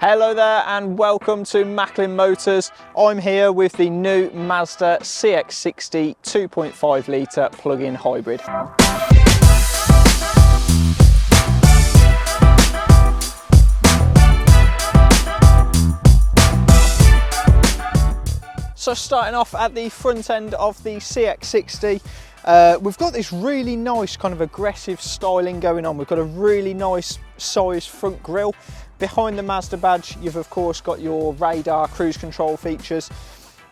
Hello there and welcome to Macklin Motors. I'm here with the new Mazda CX-60 2.5 litre plug-in hybrid. So starting off at the front end of the CX-60, we've got this really nice kind of aggressive styling going on. We've got a really nice sized front grille. Behind the Mazda badge, you've of course got your radar cruise control features.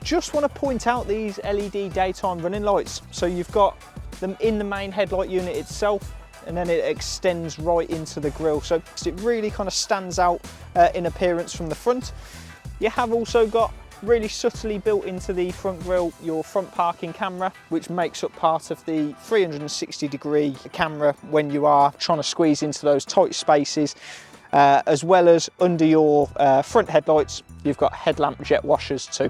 Just want to point out these LED daytime running lights. So you've got them in the main headlight unit itself, and then it extends right into the grille. So it really kind of stands out in appearance from the front. You have also got really subtly built into the front grille your front parking camera, which makes up part of the 360-degree camera when you are trying to squeeze into those tight spaces. As well as under your front headlights, you've got headlamp jet washers too.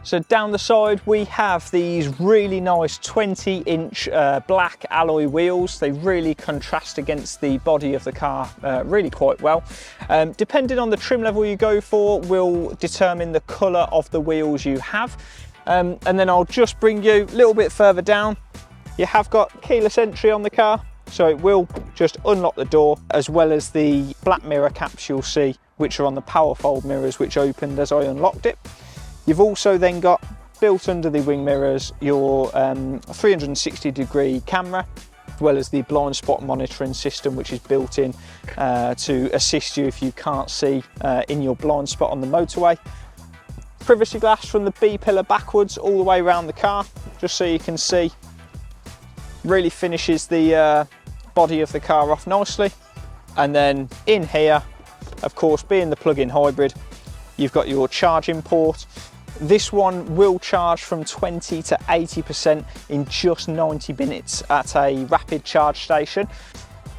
So down the side we have these really nice 20-inch black alloy wheels. They really contrast against the body of the car really quite well. Depending on the trim level you go for will determine the colour of the wheels you have. And then I'll just bring you a little bit further down. You have got keyless entry on the car, so it will just unlock the door, as well as the black mirror caps you'll see, which are on the power fold mirrors, which opened as I unlocked it. You've also then got built under the wing mirrors your 360-degree camera, as well as the blind spot monitoring system, which is built in to assist you if you can't see in your blind spot on the motorway. Privacy glass from the B pillar backwards all the way around the car, just so you can see. Really finishes the body of the car off nicely. And then in here, of course, being the plug-in hybrid, you've got your charging port. This one will charge from 20 to 80% in just 90 minutes at a rapid charge station.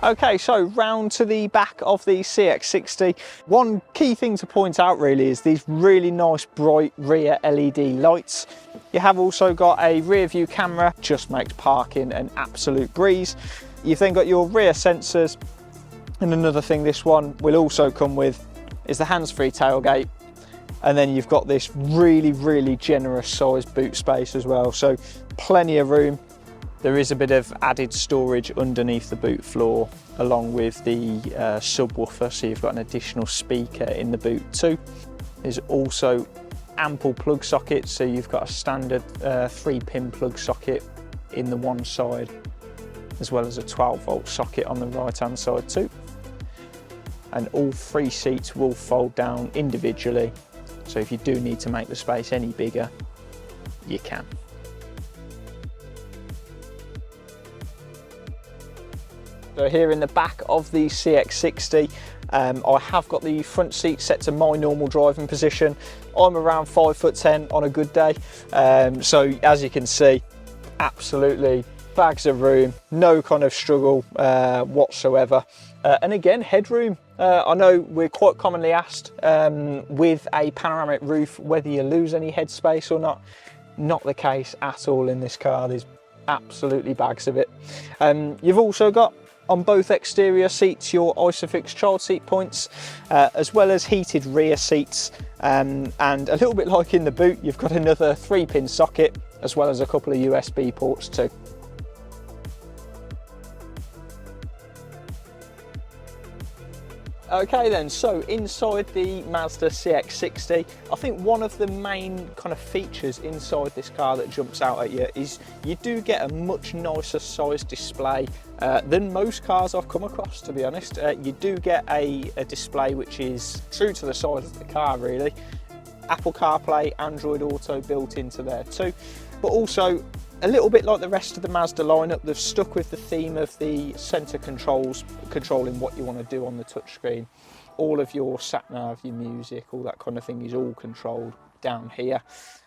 Okay, so round to the back of the CX-60. One key thing to point out really is these really nice bright rear LED lights. You have also got a rear view camera, just makes parking an absolute breeze. You've then got your rear sensors, and another thing this one will also come with is the hands-free tailgate. And then you've got this really generous sized boot space as well, so plenty of room. There is a bit of added storage underneath the boot floor, along with the subwoofer, so you've got an additional speaker in the boot too. There's also ample plug sockets, so you've got a standard 3-pin plug socket in the one side, as well as a 12-volt socket on the right-hand side too. And all 3 seats will fold down individually, so if you do need to make the space any bigger, you can. So here in the back of the CX-60, I have got the front seat set to my normal driving position. I'm around 5'10" on a good day. So as you can see, absolutely bags of room, no kind of struggle whatsoever. And again, headroom. I know we're quite commonly asked with a panoramic roof whether you lose any headspace or not. Not the case at all in this car. There's absolutely bags of it. You've also got on both exterior seats your Isofix child seat points, as well as heated rear seats, and a little bit like in the boot, you've got another 3-pin socket, as well as a couple of USB ports too. Okay then, so inside the Mazda CX-60, I think one of the main kind of features inside this car that jumps out at you is you do get a much nicer sized display than most cars I've come across, to be honest. You do get a display which is true to the size of the car really. Apple CarPlay, Android Auto built into there too, but also a little bit like the rest of the Mazda lineup, they've stuck with the theme of the centre controls, controlling what you want to do on the touchscreen. All of your sat-nav, your music, all that kind of thing is all controlled down here.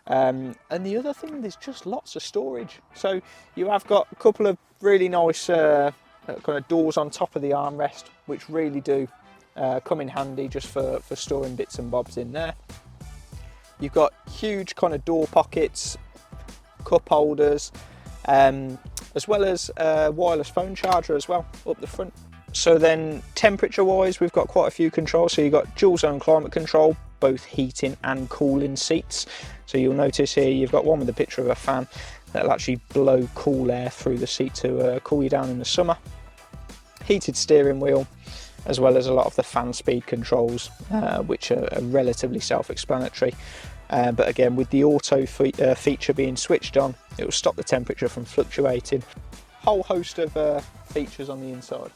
And the other thing, there's just lots of storage. So you have got a couple of really nice kind of doors on top of the armrest, which really do come in handy just for storing bits and bobs in there. You've got huge kind of door pockets, cup holders, as well as a wireless phone charger as well up the front. So then temperature wise, we've got quite a few controls. So you've got dual zone climate control, both heating and cooling seats. So you'll notice here you've got one with a picture of a fan that'll actually blow cool air through the seat to cool you down in the summer. Heated steering wheel, as well as a lot of the fan speed controls, which are relatively self-explanatory. But again, with the auto feature being switched on, it will stop the temperature from fluctuating. Whole host of features on the inside.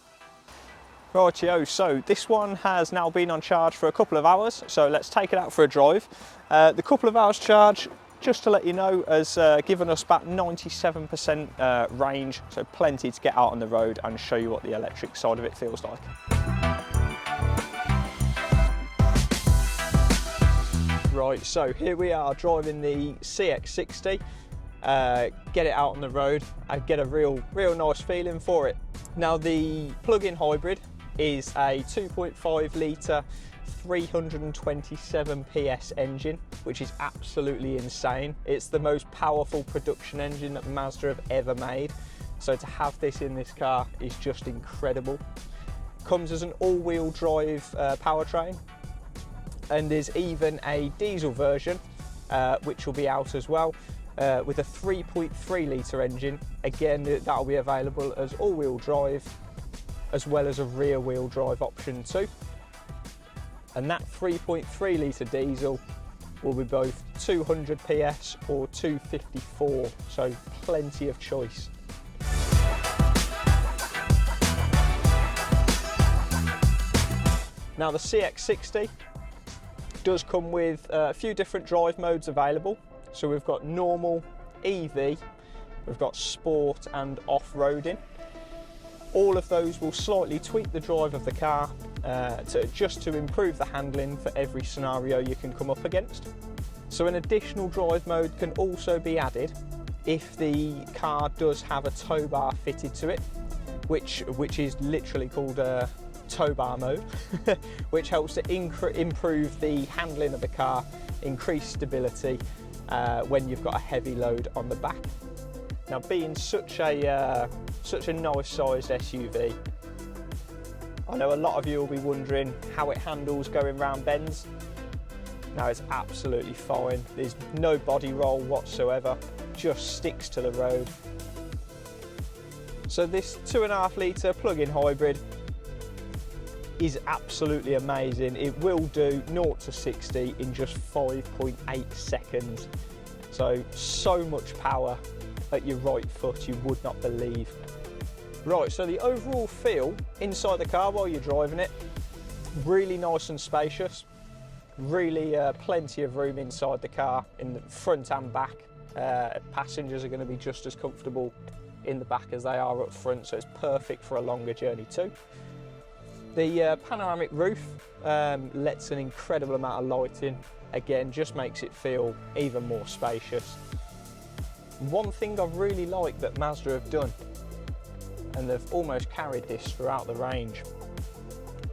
Rightio, so this one has now been on charge for a couple of hours, so let's take it out for a drive. The couple of hours charge, just to let you know, has given us about 97% range, so plenty to get out on the road and show you what the electric side of it feels like. Right, so here we are driving the CX-60. Get it out on the road and get a real nice feeling for it. Now the plug-in hybrid is a 2.5 litre 327 PS engine, which is absolutely insane. It's the most powerful production engine that Mazda have ever made. So to have this in this car is just incredible. Comes as an all-wheel drive powertrain, and there's even a diesel version which will be out as well, with a 3.3 litre engine. Again, that'll be available as all-wheel drive as well as a rear-wheel drive option too. And that 3.3 litre diesel will be both 200 PS or 254, so plenty of choice. Now the CX-60 does come with a few different drive modes available. So we've got normal, EV, we've got sport and off-roading. All of those will slightly tweak the drive of the car just to improve the handling for every scenario you can come up against. So an additional drive mode can also be added if the car does have a tow bar fitted to it, which is literally called a tow bar mode, which helps to improve the handling of the car, increase stability when you've got a heavy load on the back. Now, being such a nice sized SUV, I know a lot of you will be wondering how it handles going round bends. Now it's absolutely fine. There's no body roll whatsoever, just sticks to the road. So this 2.5 litre plug-in hybrid is absolutely amazing. It will do 0 to 60 in just 5.8 seconds. So much power at your right foot, you would not believe. Right, so the overall feel inside the car while you're driving it, really nice and spacious. Really plenty of room inside the car, in the front and back. Passengers are going to be just as comfortable in the back as they are up front, so it's perfect for a longer journey too. The panoramic roof lets an incredible amount of light in. Again, just makes it feel even more spacious. One thing I really like that Mazda have done, and they've almost carried this throughout the range,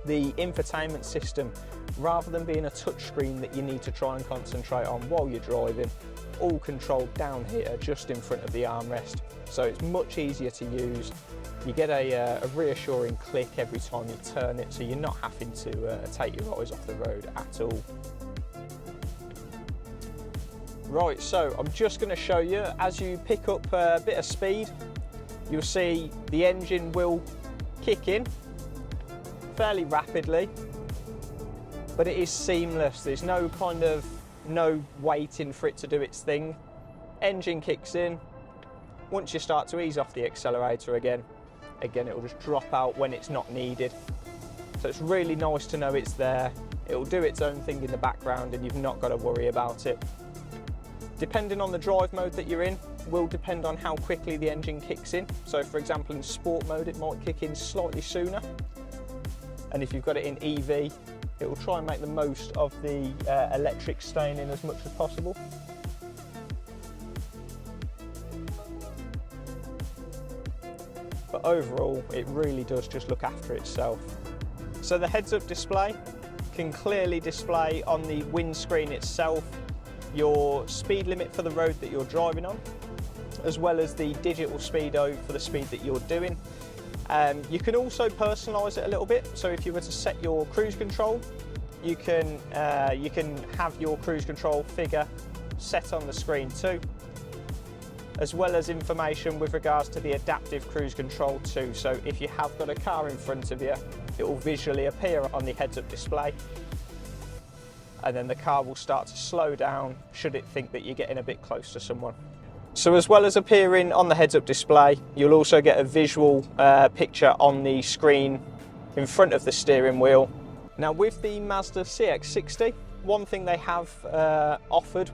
the infotainment system, rather than being a touchscreen that you need to try and concentrate on while you're driving, all controlled down here just in front of the armrest. So it's much easier to use. You get a reassuring click every time you turn it, so you're not having to take your eyes off the road at all. Right, so I'm just going to show you, as you pick up a bit of speed, you'll see the engine will kick in fairly rapidly, but it is seamless. There's no waiting for it to do its thing. Engine kicks in. Once you start to ease off the accelerator again, it will just drop out when it's not needed. So it's really nice to know it's there. It will do its own thing in the background and you've not got to worry about it. Depending on the drive mode that you're in, will depend on how quickly the engine kicks in. So for example, in sport mode, it might kick in slightly sooner. And if you've got it in EV, it will try and make the most of the electric staying in as much as possible. But overall, it really does just look after itself. So the heads-up display can clearly display on the windscreen itself your speed limit for the road that you're driving on, as well as the digital speedo for the speed that you're doing. You can also personalise it a little bit. So if you were to set your cruise control, you can have your cruise control figure set on the screen too, as well as information with regards to the adaptive cruise control too. So if you have got a car in front of you, it will visually appear on the heads-up display, and then the car will start to slow down should it think that you're getting a bit close to someone. So as well as appearing on the heads-up display, you'll also get a visual picture on the screen in front of the steering wheel. Now with the Mazda CX-60, one thing they have offered,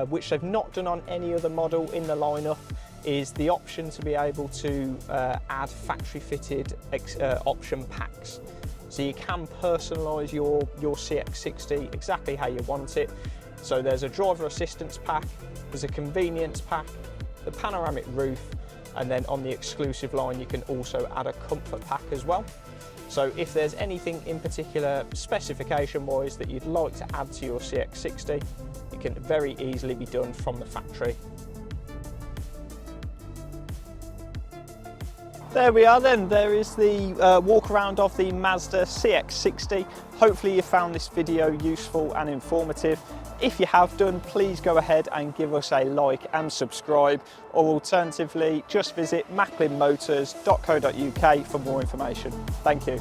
which they've not done on any other model in the lineup, is the option to be able to add factory fitted option packs. So you can personalise your CX-60 exactly how you want it. So there's a driver assistance pack, there's a convenience pack, the panoramic roof, and then on the exclusive line you can also add a comfort pack as well. So if there's anything in particular specification wise that you'd like to add to your CX-60, it can very easily be done from the factory. There we are then, there is the walk around of the Mazda CX-60. Hopefully you found this video useful and informative. If you have done, please go ahead and give us a like and subscribe, or alternatively just visit macklinmotors.co.uk for more information. Thank you.